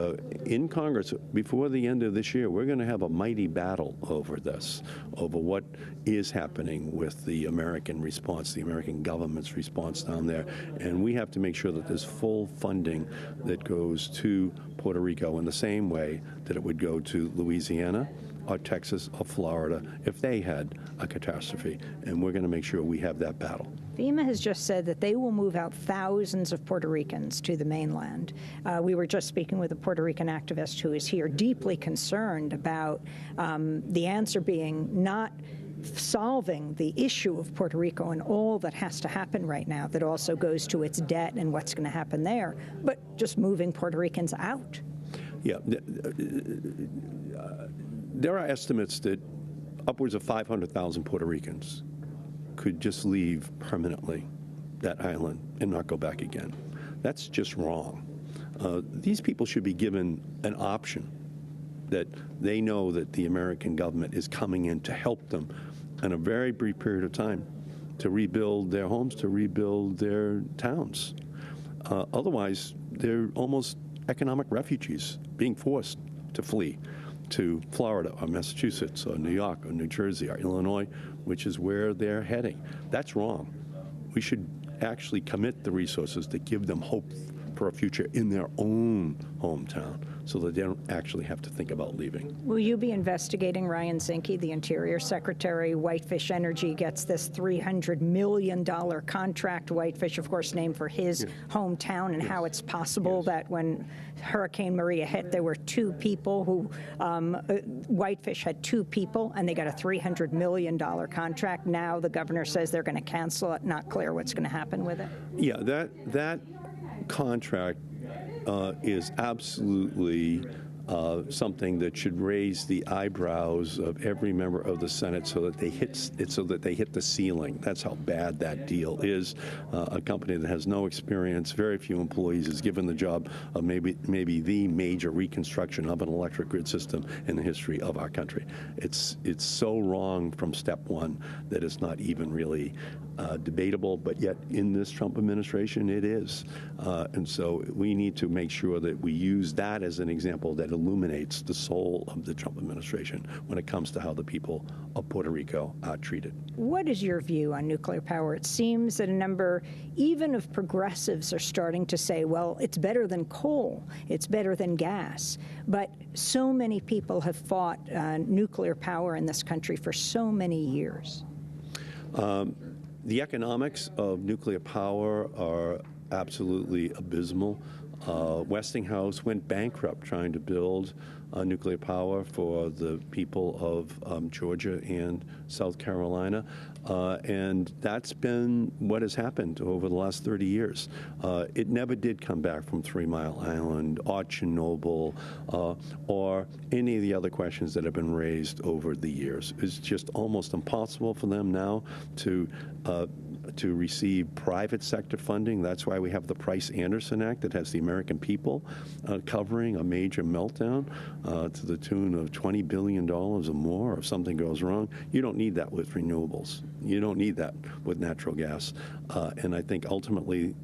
in Congress, before the end of this year, we're going to have a mighty battle over this, over what is happening with the American response, the American government's response down there. And we have to make sure that there's full funding that goes to Puerto Rico in the same way that it would go to Louisiana or Texas or Florida if they had a catastrophe. And we're going to make sure we have that battle. FEMA has just said that they will move out thousands of Puerto Ricans to the mainland. We were just speaking with a Puerto Rican activist who is here deeply concerned about the answer being not solving the issue of Puerto Rico and all that has to happen right now that also goes to its debt and what's going to happen there, but just moving Puerto Ricans out. Yeah. There are estimates that upwards of 500,000 Puerto Ricans could just leave permanently that island and not go back again. That's just wrong. These people should be given an option that they know that the American government is coming in to help them in a very brief period of time to rebuild their homes, to rebuild their towns. Otherwise, they're almost economic refugees being forced to flee to Florida or Massachusetts or New York or New Jersey or Illinois, which is where they're heading. That's wrong. We should actually commit the resources to give them hope for a future in their own hometown so that they don't actually have to think about leaving. Will you be investigating Ryan Zinke, the Interior Secretary? Whitefish Energy gets this $300 million contract. Whitefish, of course, named for his hometown, and how it's possible that when Hurricane Maria hit, there were 2 people who, Whitefish had 2 people, and they got a $300 million contract. Now the governor says they're going to cancel it. Not clear what's going to happen with it. Yeah, that contract is absolutely something that should raise the eyebrows of every member of the Senate so that they hit the ceiling. That's how bad that deal is. A company that has no experience, very few employees, is given the job of maybe the major reconstruction of an electric grid system in the history of our country. It's so wrong from step one that it's not even really debatable, but yet in this Trump administration it is. And so we need to make sure that we use that as an example that illuminates the soul of the Trump administration when it comes to how the people of Puerto Rico are treated. What is your view on nuclear power? It seems that a number, even of progressives, are starting to say, well, it's better than coal, it's better than gas. But so many people have fought nuclear power in this country for so many years. The economics of nuclear power are absolutely abysmal. Westinghouse went bankrupt trying to build nuclear power for the people of Georgia and South Carolina. And that's been what has happened over the last 30 years. It never did come back from 3 Mile Island or Chernobyl or any of the other questions that have been raised over the years. It's just almost impossible for them now to receive private sector funding. That's why we have the Price-Anderson Act that has the American people covering a major meltdown to the tune of $20 billion or more if something goes wrong. You don't need that with renewables. You don't need that with natural gas. And I think ultimately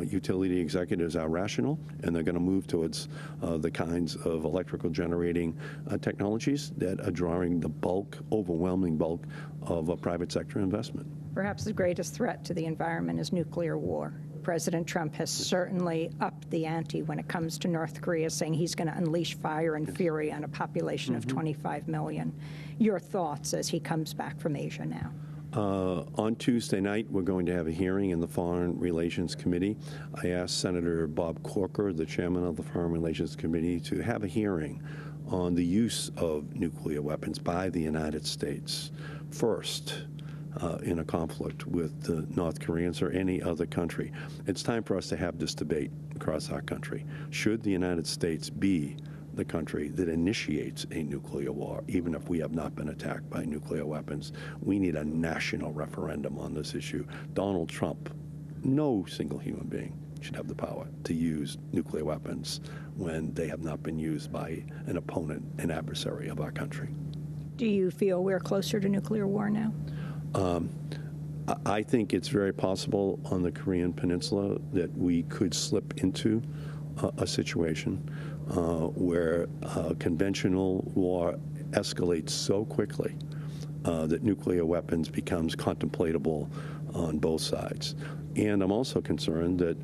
utility executives are rational, and they're going to move towards the kinds of electrical generating technologies that are drawing the bulk, overwhelming bulk of private sector investment. Perhaps the greatest threat to the environment is nuclear war. President Trump has certainly upped the ante when it comes to North Korea, saying he's going to unleash fire and fury on a population of 25 million. Your thoughts as he comes back from Asia now? On Tuesday night, we're going to have a hearing in the Foreign Relations Committee. I asked Senator Bob Corker, the chairman of the Foreign Relations Committee, to have a hearing on the use of nuclear weapons by the United States first in a conflict with the North Koreans or any other country. It's time for us to have this debate across our country. Should the United States be the country that initiates a nuclear war, even if we have not been attacked by nuclear weapons? We need a national referendum on this issue. Donald Trump, no single human being should have the power to use nuclear weapons when they have not been used by an opponent, an adversary of our country. Do you feel we're closer to nuclear war now? I think it's very possible on the Korean Peninsula that we could slip into a situation where conventional war escalates so quickly that nuclear weapons becomes contemplatable on both sides. And I'm also concerned that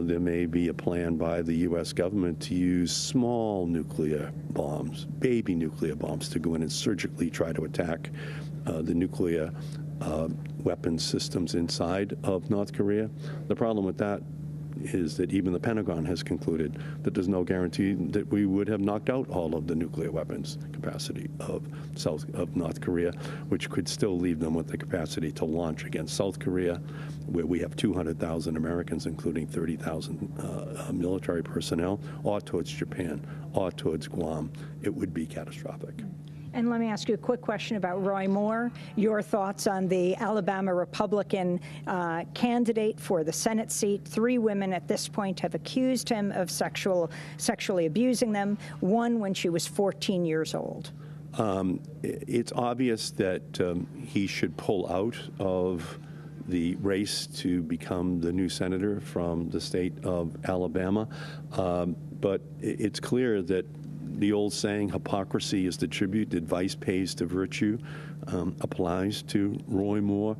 there may be a plan by the U.S. government to use small nuclear bombs, baby nuclear bombs, to go in and surgically try to attack the nuclear weapons systems inside of North Korea. The problem with that is that even the Pentagon has concluded that there's no guarantee that we would have knocked out all of the nuclear weapons capacity of North Korea, which could still leave them with the capacity to launch against South Korea, where we have 200,000 Americans, including 30,000 military personnel, or towards Japan, or towards Guam. It would be catastrophic. And let me ask you a quick question about Roy Moore. Your thoughts on the Alabama Republican candidate for the Senate seat. 3 women at this point have accused him of sexually abusing them, one when she was 14 years old. It's obvious that he should pull out of the race to become the new senator from the state of Alabama. But it's clear that the old saying, hypocrisy is the tribute that vice pays to virtue, applies to Roy Moore.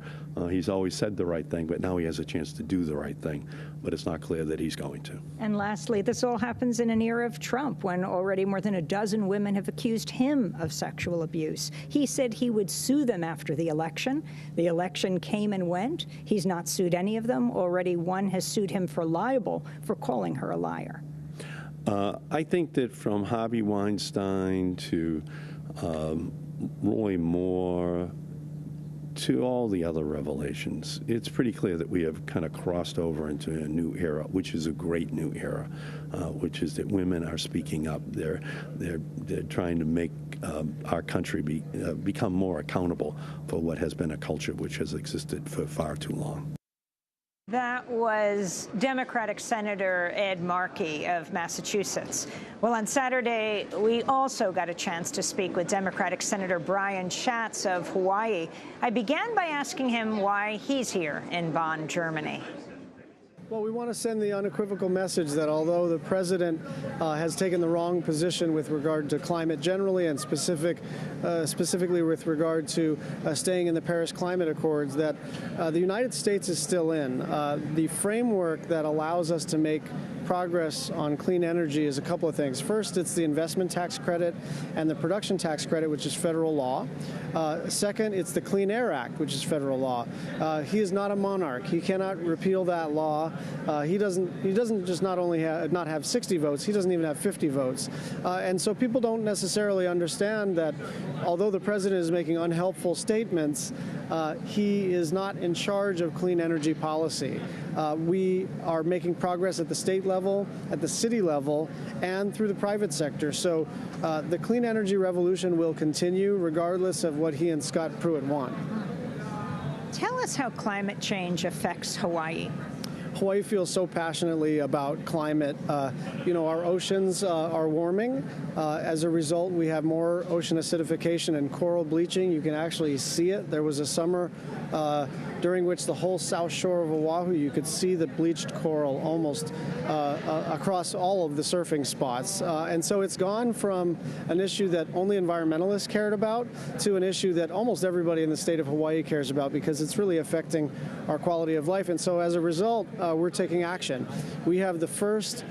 He's always said the right thing, but now he has a chance to do the right thing. But it's not clear that he's going to. And lastly, this all happens in an era of Trump, when already more than a dozen women have accused him of sexual abuse. He said he would sue them after the election. The election came and went. He's not sued any of them. Already one has sued him for libel for calling her a liar. I think that from Harvey Weinstein to Roy Moore to all the other revelations, it's pretty clear that we have kind of crossed over into a new era, which is a great new era, which is that women are speaking up. They're trying to make our country become more accountable for what has been a culture which has existed for far too long. That was Democratic Senator Ed Markey of Massachusetts. Well, on Saturday, we also got a chance to speak with Democratic Senator Brian Schatz of Hawaii. I began by asking him why he's here in Bonn, Germany. Well, we want to send the unequivocal message that although the president has taken the wrong position with regard to climate generally and specifically with regard to staying in the Paris Climate Accords, that the United States is still in. The framework that allows us to make progress on clean energy is a couple of things. First, it's the investment tax credit and the production tax credit, which is federal law. Second, it's the Clean Air Act, which is federal law. He is not a monarch. He cannot repeal that law. He doesn't just not only not have 60 votes, he doesn't even have 50 votes. And so people don't necessarily understand that although the president is making unhelpful statements, he is not in charge of clean energy policy. We are making progress at the state level, at the city level, and through the private sector. So the clean energy revolution will continue regardless of what he and Scott Pruitt want. Tell us how climate change affects Hawaii. Hawaii feels so passionately about climate. Our oceans are warming. As a result, we have more ocean acidification and coral bleaching. You can actually see it. There was a summer during which the whole south shore of Oahu, you could see the bleached coral almost across all of the surfing spots. And so it's gone from an issue that only environmentalists cared about to an issue that almost everybody in the state of Hawaii cares about because it's really affecting our quality of life. And so as a result, we're taking action. We have the first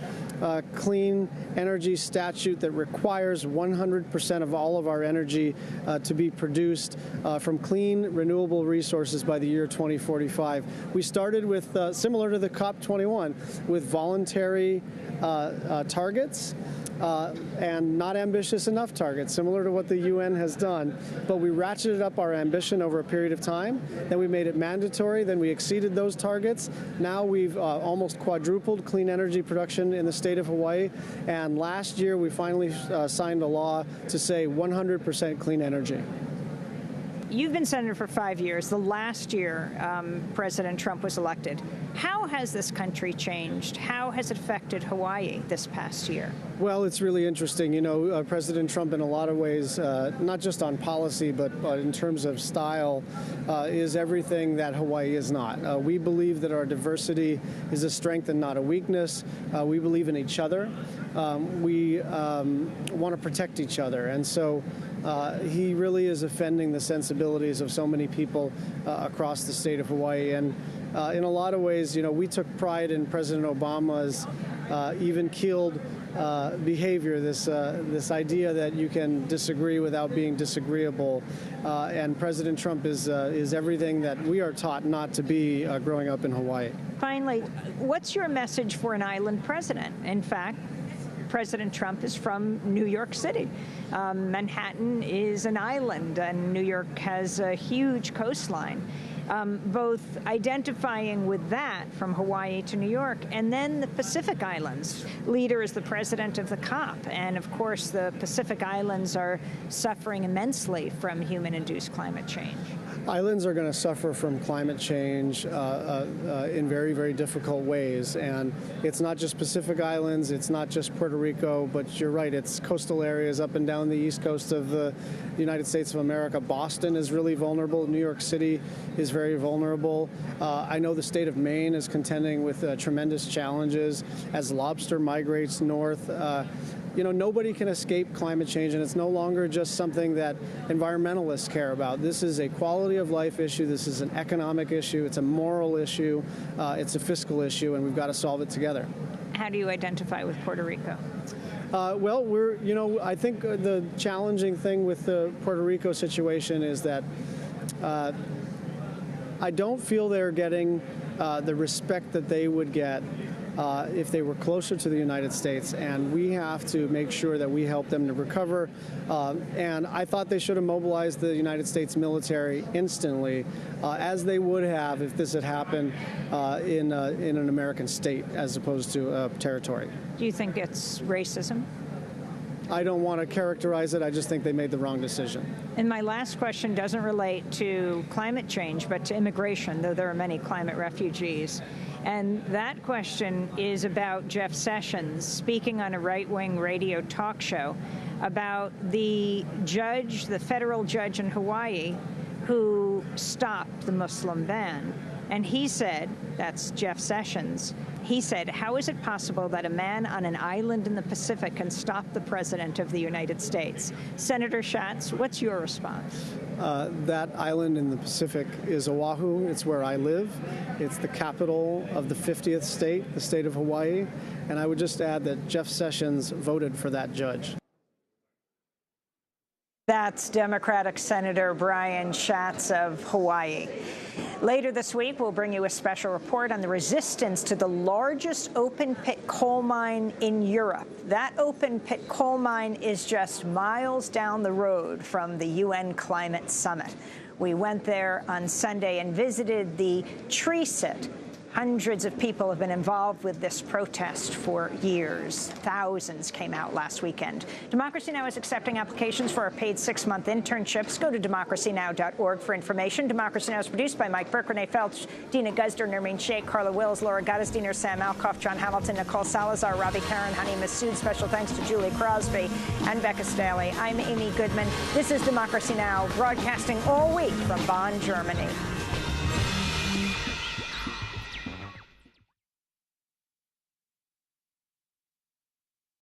clean energy statute that requires 100% of all of our energy to be produced from clean, renewable resources by the year 2045. We started with, similar to the COP21, with voluntary targets. And not ambitious enough targets, similar to what the UN has done. But we ratcheted up our ambition over a period of time. Then we made it mandatory. Then we exceeded those targets. Now we've almost quadrupled clean energy production in the state of Hawaii. And last year, we finally signed a law to say 100% clean energy. You've been senator for 5 years. The last year President Trump was elected. How has this country changed? How has it affected Hawaii this past year? Well, it's really interesting. President Trump, in a lot of ways, not just on policy, but in terms of style, is everything that Hawaii is not. We believe that our diversity is a strength and not a weakness. We believe in each other. We want to protect each other. And so he really is offending the sensibilities of so many people across the state of Hawaii. And in a lot of ways, we took pride in President Obama's even-keeled behavior, this idea that you can disagree without being disagreeable. And President Trump is everything that we are taught not to be growing up in Hawaii. Finally, what's your message for an island president? In fact, President Trump is from New York City. Manhattan is an island, and New York has a huge coastline. Both identifying with that from Hawaii to New York, and then the Pacific Islands. Leader is the president of the COP, and of course the Pacific Islands are suffering immensely from human-induced climate change. Islands are going to suffer from climate change in very, very difficult ways. And it's not just Pacific Islands, it's not just Puerto Rico, but you're right, it's coastal areas up and down the east coast of the United States of America. Boston is really vulnerable. New York City is very vulnerable. I know the state of Maine is contending with tremendous challenges as lobster migrates north. Nobody can escape climate change, and it's no longer just something that environmentalists care about. This is a quality of life issue. This is an economic issue. It's a moral issue. It's a fiscal issue, and we've got to solve it together. How do you identify with Puerto Rico? Well, I think the challenging thing with the Puerto Rico situation is that I don't feel they're getting the respect that they would get if they were closer to the United States, and we have to make sure that we help them to recover. And I thought they should have mobilized the United States military instantly, as they would have if this had happened in an American state as opposed to a territory. Do you think it's racism? I don't want to characterize it. I just think they made the wrong decision. And my last question doesn't relate to climate change, but to immigration, though there are many climate refugees. And that question is about Jeff Sessions speaking on a right-wing radio talk show about the judge, the federal judge in Hawaii, who stopped the Muslim ban. And he said, that's Jeff Sessions, he said, how is it possible that a man on an island in the Pacific can stop the President of the United States? Senator Schatz, what's your response? That island in the Pacific is Oahu. It's where I live. It's the capital of the 50th state, the state of Hawaii. And I would just add that Jeff Sessions voted for that judge. That's Democratic Senator Brian Schatz of Hawaii. Later this week, we'll bring you a special report on the resistance to the largest open-pit coal mine in Europe. That open-pit coal mine is just miles down the road from the UN Climate Summit. We went there on Sunday and visited the tree sit. Hundreds of people have been involved with this protest for years. Thousands came out last weekend. Democracy Now! Is accepting applications for our paid 6-month internships. Go to democracynow.org for information. Democracy Now! Is produced by Mike Burke, Renee Felch, Dina Guzder, Nermeen Sheikh, Carla Wills, Laura Gottesdiener, Sam Alcoff, John Hamilton, Nicole Salazar, Robbie Karen, Honey Massoud. Special thanks to Julie Crosby and Becca Staley. I'm Amy Goodman. This is Democracy Now!, broadcasting all week from Bonn, Germany.